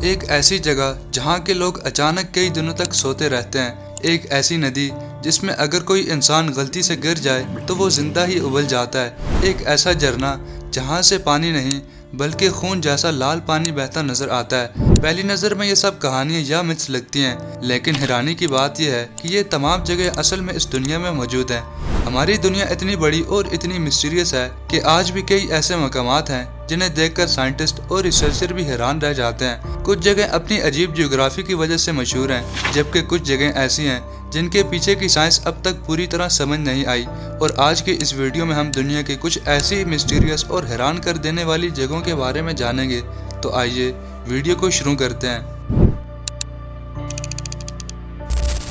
ایک ایسی جگہ جہاں کے لوگ اچانک کئی دنوں تک سوتے رہتے ہیں، ایک ایسی ندی جس میں اگر کوئی انسان غلطی سے گر جائے تو وہ زندہ ہی ابل جاتا ہے، ایک ایسا جھرنا جہاں سے پانی نہیں بلکہ خون جیسا لال پانی بہتا نظر آتا ہے۔ پہلی نظر میں یہ سب کہانیاں یا متس لگتی ہیں، لیکن حیرانی کی بات یہ ہے کہ یہ تمام جگہ اصل میں اس دنیا میں موجود ہیں۔ ہماری دنیا اتنی بڑی اور اتنی مسٹیریس ہے کہ آج بھی کئی ایسے مقامات ہیں جنہیں دیکھ کر سائنٹسٹ اور ریسرچر بھی حیران رہ جاتے ہیں۔ کچھ جگہ اپنی عجیب جغرافی کی وجہ سے مشہور ہیں، جبکہ کچھ جگہیں ایسی ہیں جن کے پیچھے کی سائنس اب تک پوری طرح سمجھ نہیں آئی، اور آج کے اس ویڈیو میں ہم دنیا کے کچھ ایسی مسٹیریس اور حیران کر دینے والی جگہوں کے بارے میں جانیں گے۔ تو آئیے ویڈیو کو شروع کرتے ہیں۔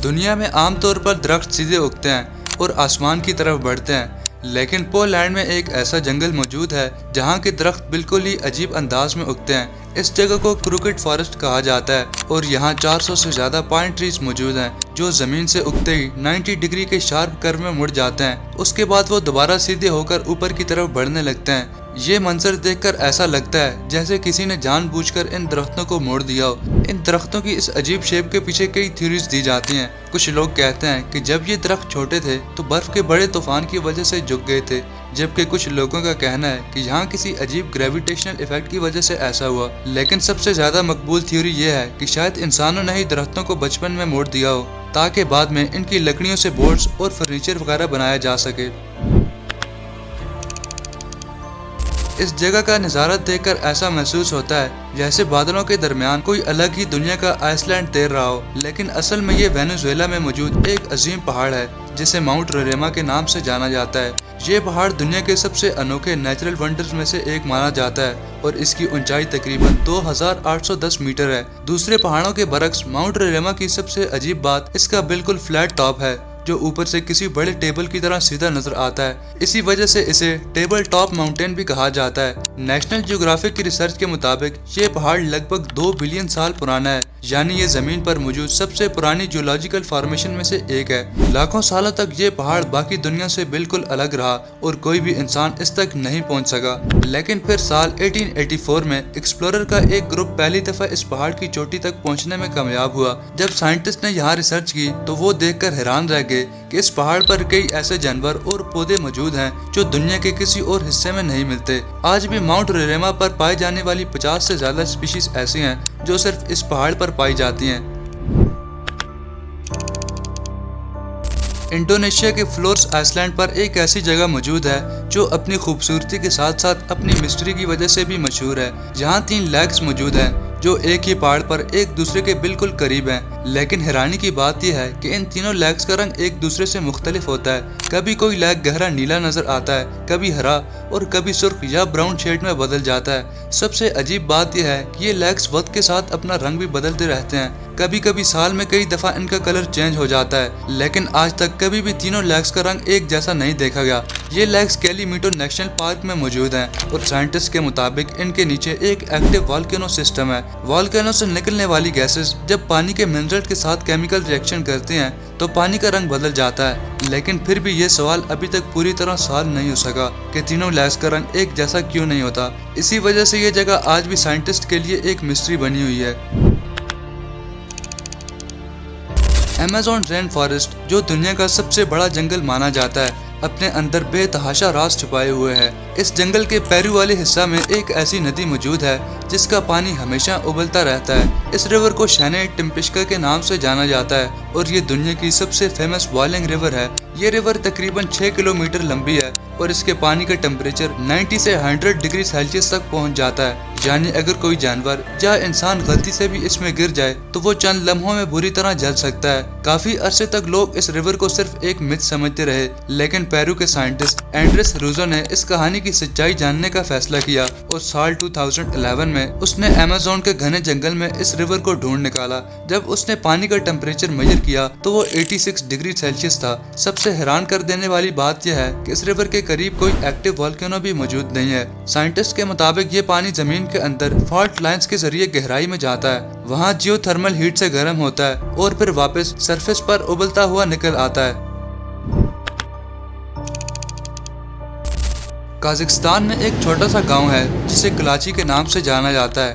دنیا میں عام طور پر درخت سیدھے اگتے ہیں اور آسمان کی طرف بڑھتے ہیں، لیکن پولینڈ میں ایک ایسا جنگل موجود ہے جہاں کے درخت بالکل ہی عجیب انداز میں اگتے ہیں۔ اس جگہ کو کروکٹ فارسٹ کہا جاتا ہے اور یہاں 400 سے زیادہ پائن ٹریز موجود ہیں جو زمین سے اگتے ہی 90 ڈگری کے شارپ کرو میں مڑ جاتے ہیں، اس کے بعد وہ دوبارہ سیدھے ہو کر اوپر کی طرف بڑھنے لگتے ہیں۔ یہ منظر دیکھ کر ایسا لگتا ہے جیسے کسی نے جان بوجھ کر ان درختوں کو موڑ دیا ہو۔ ان درختوں کی اس عجیب شیپ کے پیچھے کئی تھیوریز دی جاتی ہیں۔ کچھ لوگ کہتے ہیں کہ جب یہ درخت چھوٹے تھے تو برف کے بڑے طوفان کی وجہ سے جھک گئے تھے، جبکہ کچھ لوگوں کا کہنا ہے کہ یہاں کسی عجیب گریویٹیشنل ایفیکٹ کی وجہ سے ایسا ہوا۔ لیکن سب سے زیادہ مقبول تھیوری یہ ہے کہ شاید انسانوں نے ہی درختوں کو بچپن میں موڑ دیا ہو تاکہ بعد میں ان کی لکڑیوں سے بورڈز اور فرنیچر وغیرہ بنایا جا سکے۔ اس جگہ کا نظارہ دیکھ کر ایسا محسوس ہوتا ہے جیسے بادلوں کے درمیان کوئی الگ ہی دنیا کا آئس لینڈ تیر رہا ہو، لیکن اصل میں یہ وینزویلا میں موجود ایک عظیم پہاڑ ہے جسے ماؤنٹ روریما کے نام سے جانا جاتا ہے۔ یہ پہاڑ دنیا کے سب سے انوکھے نیچرل ونڈرز میں سے ایک مانا جاتا ہے اور اس کی اونچائی تقریباً 2810 میٹر ہے۔ دوسرے پہاڑوں کے برعکس ماؤنٹ روریما کی سب سے عجیب بات اس کا بالکل فلیٹ ٹاپ ہے جو اوپر سے کسی بڑے ٹیبل کی طرح سیدھا نظر آتا ہے، اسی وجہ سے اسے ٹیبل ٹاپ ماؤنٹین بھی کہا جاتا ہے۔ نیشنل جیوگرافک کی ریسرچ کے مطابق یہ پہاڑ لگ بھگ 2 بلین سال پرانا ہے، یعنی یہ زمین پر موجود سب سے پرانی جیولوجیکل فارمیشن میں سے ایک ہے۔ لاکھوں سالوں تک یہ پہاڑ باقی دنیا سے بالکل الگ رہا اور کوئی بھی انسان اس تک نہیں پہنچ سکا، لیکن پھر سال 1884 میں ایکسپلورر کا ایک گروپ پہلی دفعہ اس پہاڑ کی چوٹی تک پہنچنے میں کامیاب ہوا۔ جب سائنٹسٹ نے یہاں ریسرچ کی تو وہ دیکھ کر حیران رہ گئے کہ اس پہاڑ پر کئی ایسے جانور اور پودے موجود ہیں جو دنیا کے کسی اور حصے میں نہیں ملتے۔ آج بھی ماؤنٹ روریما پر پائی جانے والی 50 سے زیادہ اسپیشیز ایسی ہیں جو صرف اس پہاڑ پر پائی جاتی ہیں۔ انڈونیشیا کے فلورس آئس لینڈ پر ایک ایسی جگہ موجود ہے جو اپنی خوبصورتی کے ساتھ ساتھ اپنی مسٹری کی وجہ سے بھی مشہور ہے۔ یہاں 3 لیکس موجود ہیں جو ایک ہی پہاڑ پر ایک دوسرے کے بالکل قریب ہیں، لیکن حیرانی کی بات یہ ہے کہ ان تینوں لیکس کا رنگ ایک دوسرے سے مختلف ہوتا ہے۔ کبھی کوئی لیک گہرا نیلا نظر آتا ہے، کبھی ہرا اور کبھی سرخ یا براؤن شیڈ میں بدل جاتا ہے۔ سب سے عجیب بات یہ ہے کہ یہ لیکس وقت کے ساتھ اپنا رنگ بھی بدلتے رہتے ہیں، کبھی کبھی سال میں کئی دفعہ ان کا کلر چینج ہو جاتا ہے، لیکن آج تک کبھی بھی تینوں لیکس کا رنگ ایک جیسا نہیں دیکھا گیا۔ یہ لیکس کیلی میٹو نیشنل پارک میں موجود ہیں اور سائنٹسٹ کے مطابق ان کے نیچے ایک ایکٹیو والکینو سسٹم ہے۔ والکینو سے نکلنے والی گیسز جب پانی کے منرل کے ساتھ کیمیکل ریئیکشن کرتے ہیں تو پانی کا رنگ بدل جاتا ہے، لیکن پھر بھی یہ سوال ابھی تک پوری طرح سالو نہیں ہو سکا کہ تینوں لیکس کا رنگ ایک جیسا کیوں نہیں ہوتا۔ اسی وجہ سے یہ جگہ آج بھی سائنٹسٹ کے لیے ایک مسٹری بنی ہوئی ہے۔ ایمیزون رین فارسٹ، جو دنیا کا سب سے بڑا جنگل مانا جاتا ہے، اپنے اندر بے تحاشا راز چھپائے ہوئے ہے۔ اس جنگل کے پیرو والے حصہ میں ایک ایسی ندی موجود ہے جس کا پانی ہمیشہ ابلتا رہتا ہے۔ اس ریور کو شینے ٹمپشکا کے نام سے جانا جاتا ہے اور یہ دنیا کی سب سے فیمس بوائلنگ ریور ہے۔ یہ ریور تقریباً 6 کلومیٹر لمبی ہے اور اس کے پانی کا ٹمپریچر 90 سے 100 ڈگری سیلسیس تک پہنچ جاتا ہے، یعنی اگر کوئی جانور یا انسان غلطی سے بھی اس میں گر جائے تو وہ چند لمحوں میں بری طرح جل سکتا ہے۔ کافی عرصے تک لوگ اس ریور کو صرف ایک متھ سمجھتے رہے، لیکن پیرو کے سائنٹسٹ اینڈریس روزو نے اس کہانی کی سچائی جاننے کا فیصلہ کیا اور سال 2011 میں اس نے ایمیزون کے گھنے جنگل میں اس ریور کو ڈھونڈ نکالا۔ جب اس نے پانی کا ٹمپریچر میجر کیا تو وہ 86 ڈگری سیلسیس تھا۔ سب سے حیران کر دینے والی بات یہ ہے کہ اس ریور کے قریب کوئی ایکٹیو والکینو بھی موجود نہیں ہے۔ سائنٹسٹ کے مطابق یہ پانی زمین کے اندر فالٹ لائنز کے ذریعے گہرائی میں جاتا ہے، وہاں جیو تھرمل ہیٹ سے گرم ہوتا ہے اور پھر واپس سرفیس پر ابلتا ہوا نکل آتا ہے۔ قازقستان میں ایک چھوٹا سا گاؤں ہے جسے کلاچی کے نام سے جانا جاتا ہے۔